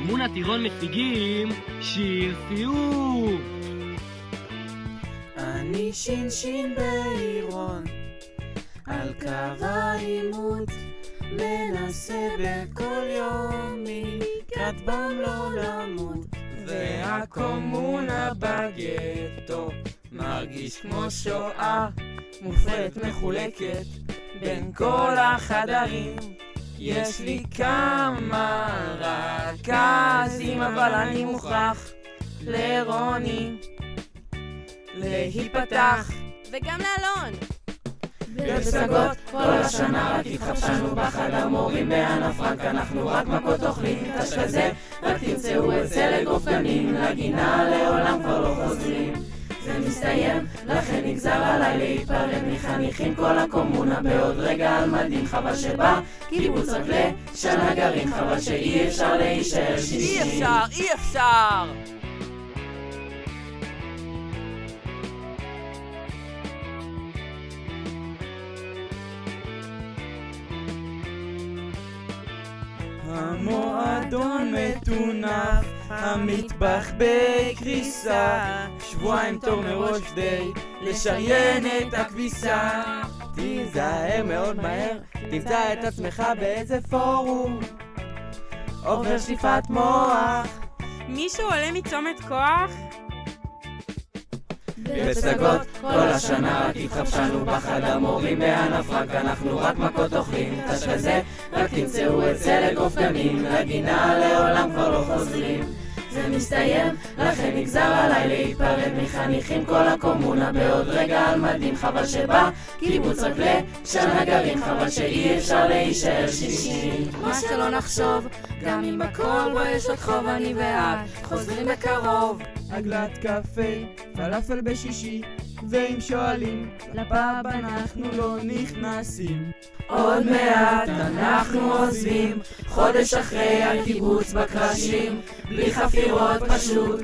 קומונה טירון מציגים שיר סיום. אני שין בעירון, על קו העימות, מנסה בכל יום מקראת בם לא למות. והקומונה בגטו מרגיש כמו שואה, מופרדת מחולקת בין כל החדרים. יש לי כמה רכזים, אבל אני מוכרח לרוני להיפתח, וגם לאלון. בפסגות כל השנה רק התחפשנו בחדר מורים באנה פרנק, אנחנו רק מכות אוכלים תש כזה, רק תמצאו אצל אגרוף גנים, לגינה לעולם כבר לא חוזרים. זה מסתיים, לכן נגזר עליי להיפרד מחניכים כל הקומונה בעוד רגע על מדים. חבל שבא קיבוץ רק לשנה גרים, חבל שאי אפשר להישאר שישי. אי אפשר! המועדון מטונף, המטבח בקריסה, שבועיים תור מראש די לשריין את הכביסה. תיזהר מאוד מהר, תמצא את עצמך באיזה פורום עובר שטיפת מוח. מישהו עולה מצומת כוח? בפסגות כל השנה רק התחפשנו בחדר מורים באנה פרנק, אנחנו רק מכות אוכלים תש כזה, רק תמצאו אצל אגרוף גנים, לגינה לעולם כבר לא חוזרים. זה מסתיים, לכן נגזר עליי להיפרד מחניכים כל הקומונה בעוד רגע על מדים. חבל שבא קיבוץ רק לשנה גרים, חבל שאי אפשר להישאר שישי. מה שלא נחשוב, גם אם בכל בו יש עוד חוב, אני ואת חוזרים בקרוב. עגלת קפה, פלאפל בשישי, ואם שואלים לפאב אנחנו לא נכנסים. עוד מעט אנחנו עוזבים, חודש אחרי הקיבוץ בקרשים, בלי חפירות פשוט